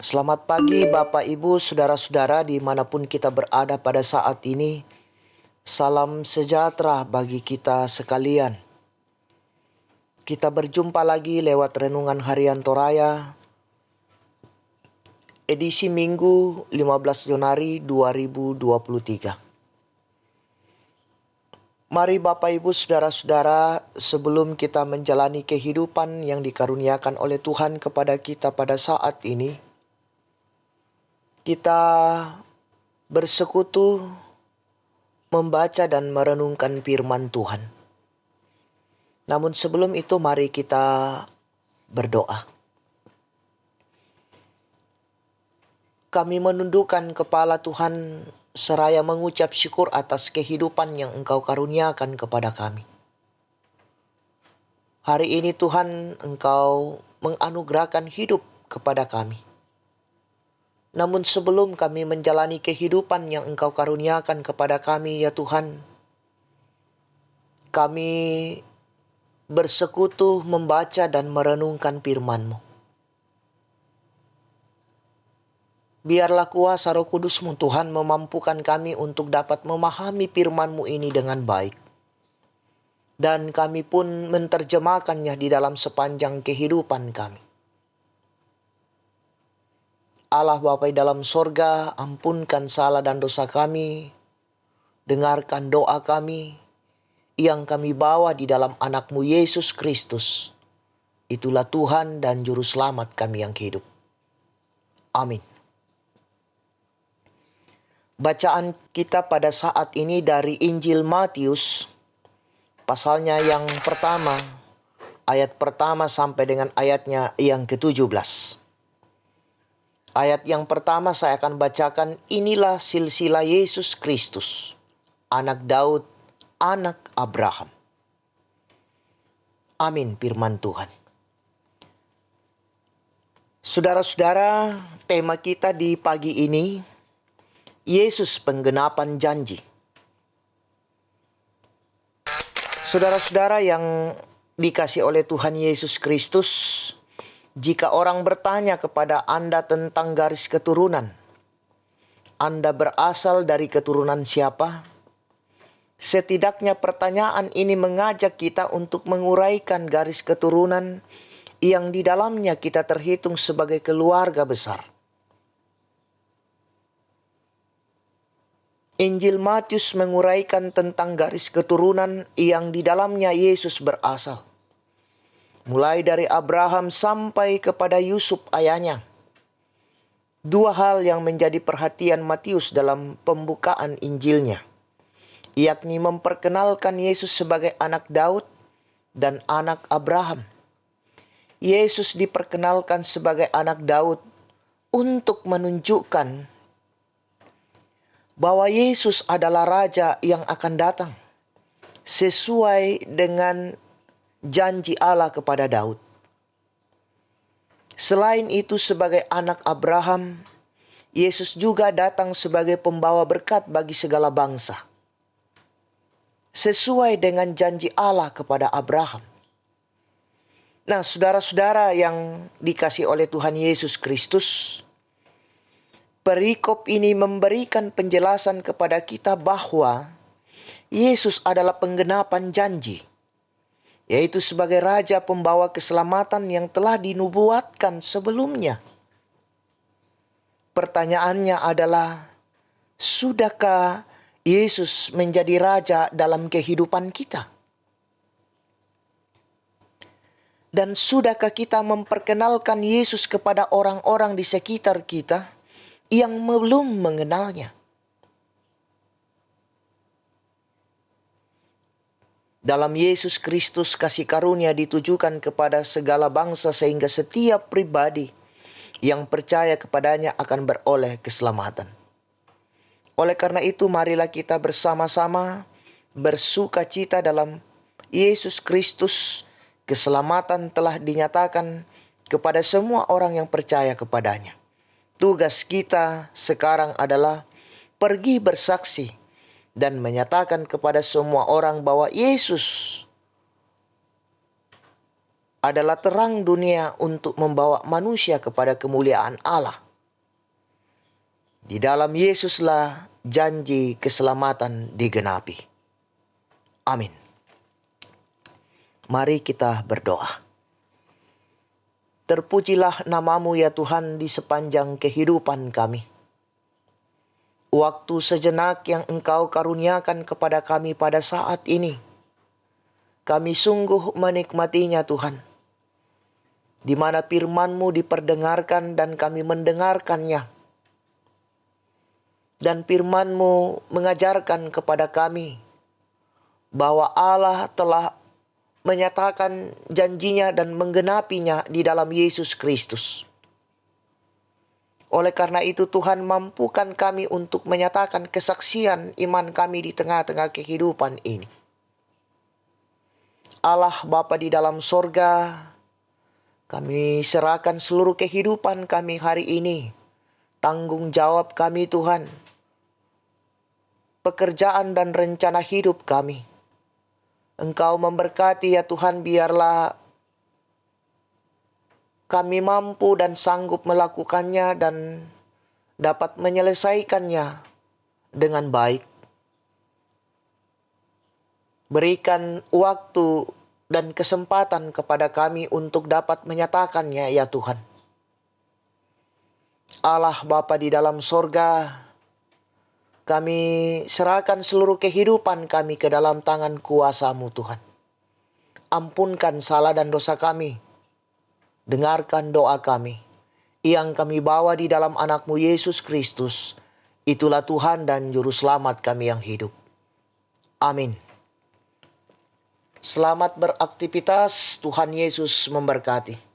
Selamat pagi Bapak Ibu, Saudara-saudara dimanapun kita berada pada saat ini. Salam sejahtera bagi kita sekalian. Kita berjumpa lagi lewat Renungan Harian Toraya, edisi Minggu 15 Januari 2023. Mari Bapak Ibu Saudara-saudara, sebelum kita menjalani kehidupan yang dikaruniakan oleh Tuhan kepada kita pada saat ini, kita bersekutu membaca dan merenungkan firman Tuhan. Namun sebelum itu mari kita berdoa. Kami menundukkan kepala Tuhan seraya mengucap syukur atas kehidupan yang Engkau karuniakan kepada kami. Hari ini Tuhan, Engkau menganugerahkan hidup kepada kami. Namun sebelum kami menjalani kehidupan yang Engkau karuniakan kepada kami, ya Tuhan, kami bersekutu membaca dan merenungkan firman-Mu. Biarlah kuasa Roh Kudus-Mu Tuhan memampukan kami untuk dapat memahami firman-Mu ini dengan baik. Dan kami pun menerjemahkannya di dalam sepanjang kehidupan kami. Allah Bapa di dalam sorga, ampunkan salah dan dosa kami. Dengarkan doa kami yang kami bawa di dalam anak-Mu Yesus Kristus. Itulah Tuhan dan Juru Selamat kami yang hidup. Amin. Bacaan kita pada saat ini dari Injil Matius, pasalnya yang pertama, ayat pertama sampai dengan ayatnya yang ke-17. Ayat yang pertama saya akan bacakan, inilah silsilah Yesus Kristus, anak Daud, anak Abraham. Amin firman Tuhan. Saudara-saudara, tema kita di pagi ini, Yesus penggenapan janji. Saudara-saudara yang dikasihi oleh Tuhan Yesus Kristus, jika orang bertanya kepada Anda tentang garis keturunan, Anda berasal dari keturunan siapa? Setidaknya pertanyaan ini mengajak kita untuk menguraikan garis keturunan yang di dalamnya kita terhitung sebagai keluarga besar. Injil Matius menguraikan tentang garis keturunan yang di dalamnya Yesus berasal. Mulai dari Abraham sampai kepada Yusuf ayahnya. Dua hal yang menjadi perhatian Matius dalam pembukaan Injilnya, yakni memperkenalkan Yesus sebagai anak Daud dan anak Abraham. Yesus diperkenalkan sebagai anak Daud untuk menunjukkan bahwa Yesus adalah Raja yang akan datang sesuai dengan janji Allah kepada Daud. Selain itu, sebagai anak Abraham, Yesus juga datang sebagai pembawa berkat bagi segala bangsa, sesuai dengan janji Allah kepada Abraham. Nah, saudara-saudara yang dikasihi oleh Tuhan Yesus Kristus, perikop ini memberikan penjelasan kepada kita bahwa Yesus adalah penggenapan janji, yaitu sebagai Raja pembawa keselamatan yang telah dinubuatkan sebelumnya. Pertanyaannya adalah, sudahkah Yesus menjadi Raja dalam kehidupan kita? Dan sudahkah kita memperkenalkan Yesus kepada orang-orang di sekitar kita yang belum mengenalnya? Dalam Yesus Kristus, kasih karunia ditujukan kepada segala bangsa sehingga setiap pribadi yang percaya kepadanya akan beroleh keselamatan. Oleh karena itu, marilah kita bersama-sama bersuka cita dalam Yesus Kristus. Keselamatan telah dinyatakan kepada semua orang yang percaya kepadanya. Tugas kita sekarang adalah pergi bersaksi dan menyatakan kepada semua orang bahwa Yesus adalah terang dunia untuk membawa manusia kepada kemuliaan Allah. Di dalam Yesuslah janji keselamatan digenapi. Amin. Mari kita berdoa. Terpujilah namamu ya Tuhan di sepanjang kehidupan kami. Waktu sejenak yang Engkau karuniakan kepada kami pada saat ini, kami sungguh menikmatinya Tuhan. Di mana firman-Mu diperdengarkan dan kami mendengarkannya. Dan firman-Mu mengajarkan kepada kami bahwa Allah telah menyatakan janjinya dan menggenapinya di dalam Yesus Kristus. Oleh karena itu Tuhan, mampukan kami untuk menyatakan kesaksian iman kami di tengah-tengah kehidupan ini. Allah Bapa di dalam sorga, kami serahkan seluruh kehidupan kami hari ini. Tanggung jawab kami Tuhan, pekerjaan dan rencana hidup kami. Engkau memberkati ya Tuhan, biarlah kami mampu dan sanggup melakukannya dan dapat menyelesaikannya dengan baik. Berikan waktu dan kesempatan kepada kami untuk dapat menyatakannya ya Tuhan. Allah Bapa di dalam sorga, kami serahkan seluruh kehidupan kami ke dalam tangan kuasa-Mu Tuhan. Ampunkan salah dan dosa kami. Dengarkan doa kami yang kami bawa di dalam anak-Mu Yesus Kristus. Itulah Tuhan dan Juru Selamat kami yang hidup. Amin. Selamat beraktivitas, Tuhan Yesus memberkati.